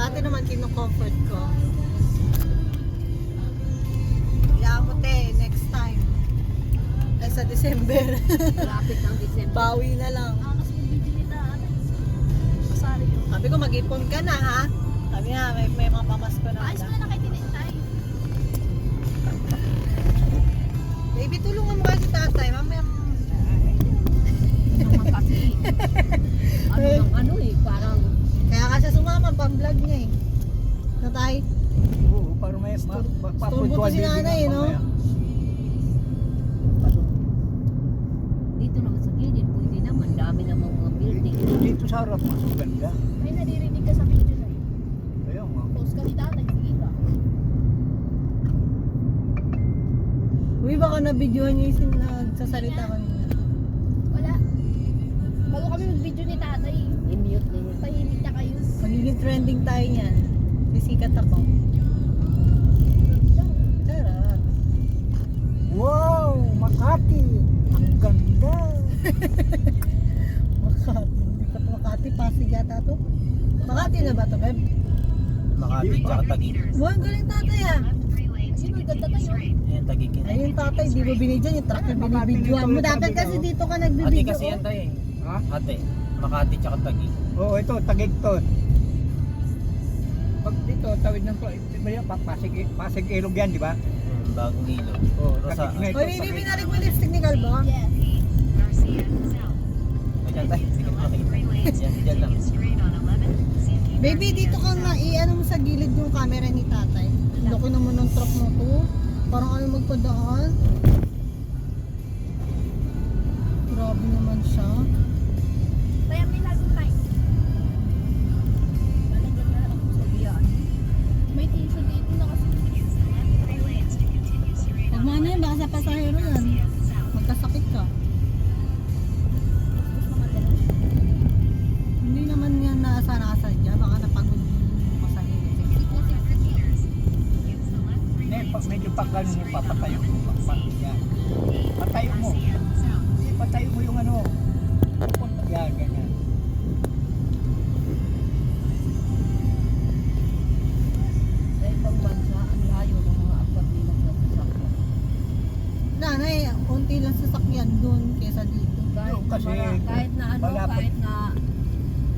ate naman kino-comfort ko. Kaya mo te, next time. Ay sa December. Malapit ng December. Bawi na lang. Angas mo video nila. Masari yun. Sabi ko mag-ipon ka na ha. Sabi nga may mga pamasko na. Ayos mo na kay Tinitay. Baby, tulungan mo kasi tatay. Mamaya Naman kasi. Ano parang. kaya kasi sumama pang-vlog niya eh. Tatay, Oo, para may turbo to si nanay, no? Dito naman sa gilid, pwede naman. Dami namang mga building. Dito sa harap, mas ganda. May naririnig ka sa video na yun. Kaya nga. Post ka ni tatay, sige ka. Uy, baka na-videohan niyo yung nagsasalita kanina. Wala. Bago kami mag-video ni tatay. I-mute na yun. Tahimik na kayo. Magiging trending tayo niyan. Sisikat ako. Charot. Wow! Makati! Ang ganda! Makati. Hindi ka to Makati. Pasig yata to. Makati na ba to, Beb? Makati tsaka Taguig. Wow, ang galing tatay ah. Sino ganda kayo? Ayan, Taguig yun. Ayun tatay, di mo binidyan yung truck yung binibidyoan mo. Dapat kasi dito ka Ate nagbibidyo. kasi yan tayo eh. Ha? Ate, Makati tsaka Taguig. Oo, ito, Taguig to. Pag dito, tawid ng Pasig Ilog yan, di ba? Bagong ilog. Oo, Pero sa... Taguig na ito. Uy, baby, binalik mo yung lipstick ni Galba. Yes. Ayan tayo, sige makita. Yan, dyan lang. Baby, dito ka nga, i-ano mo sa gilid yung camera ni tatay. Laki naman ng truck mo to. Parang ano magpadaan. Grabe naman siya. Kaya may lagong tayo. Malagyan na ako sa biyan. May tissue dito na kasi. Huwag mo ano yun, baka sa pasahero yan. Magkasakit ka. Tapos mga dalawa. Hindi naman yan nasa-nasadya. Baka napagod yung pasahero. Medyo pag gano'n mo, papatayo mo. Yan. Patayo mo. Patayo mo yung ano. Yan, ganyan. Sa ibang bansa, ang layo ng mga apat nila sa sasakyan. Nanay, konti lang sasakyan doon kesa dito. Kahit na ano, malapad- kahit na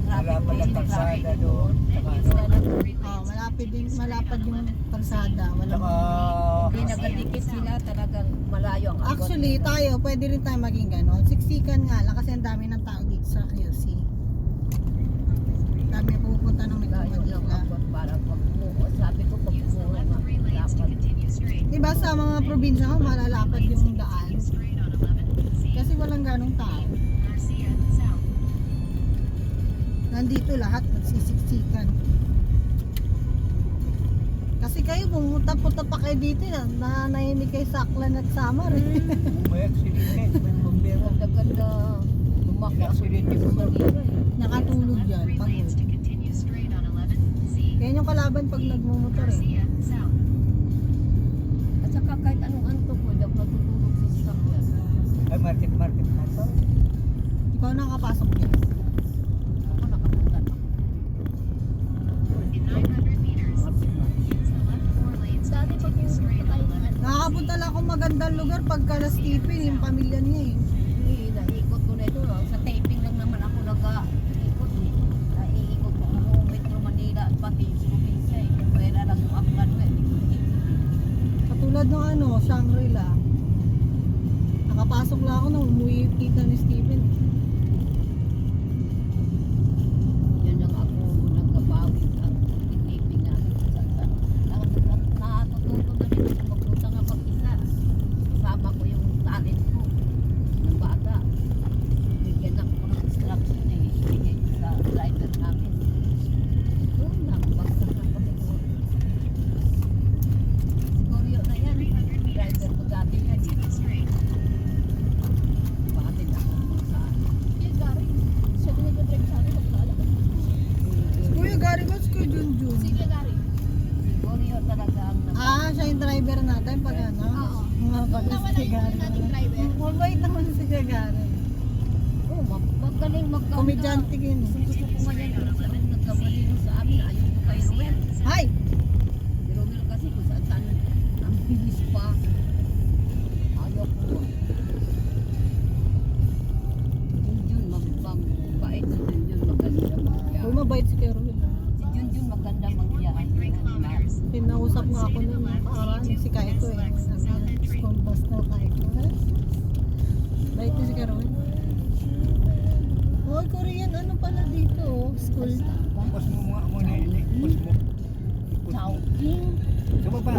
malapad ang kalsada doon. Saka ano. Malapad yung kalsada. Walang... Saka, Hindi nagdikit sila, talagang malayo ang abot. Actually, tayo, pwede rin tayo maging ganon. Siksikan nga lang kasi ang dami ng tao dito sa QC. Dami pupunta ng Malayo ang Manila. abot para pagmuo. Sabi ko pagmuo na dapat. Diba sa mga probinsya ko, malalapad yung daan. Kasi walang ganong tao. Nandito lahat, nagsisiksikan. Kasi kayo, pumunta-punta pa kayo dito, nanahimik kayo sa Aklan at Samar. may aksidente, may bombero. Ganda-ganda. Lumaki ako dito sa Manila. Nakatulog yan, pagod. Yan yung kalaban pag nagmumotor eh. At saka kahit anong antok mo, daw matutulog sa sasakyan. Ay, market na to. Ikaw nakapasok dyan. Ako nakapunta na. Dati pag pumunta tayo na Nakakapunta lang akong magandang lugar pagka na-Stephen, yung pamilya niya eh. naikot ko na ito. Sa taping lang naman ako nag-ikot eh. Naiikot ko ang Metro Manila at pati yung probinsya eh. Kung pwera lang yung Aklan ko eh. Katulad ng ano, Shangri-La. Nakapasok lang ako nung umuwi yung tita ni Stephen. Yan lang ako nagkabawi at taping namin sa natututo na rin ako magpunta nga pag-isa. Kasama ko yung talent ko ng bata. Bigyan ako ng instruction eh. Bigyan sa driver namin. Doon lang, basta na kami ko. Siguro yun na yan. Driver ko dati yan. Bakit ako kung saan. Yung Gary, siya din nag-drive sa akin. Magkala ko. Kuya Gary, what's Kuya Junjun? Sige Gary. Siguro yun talaga ang Ah, siya yung driver natin pag ano? Oo. Mga pag nawala si yung Gary. nating driver. Mabait naman si Kuya Gary. Oh, magaling magkanta. Komedyante yun. Gusto ko nga yan. Nagkamali sa amin. Ayaw ko kayo Ruel. nga ako nung nakaraan, si Kaiko eh. Sabi niya, school bus na Kaiko. Bait na si Karon. Oh, Korean ano pala dito oh, school. Pampas mo mga mo ni. Pampas mo. Chowking. Sa baba.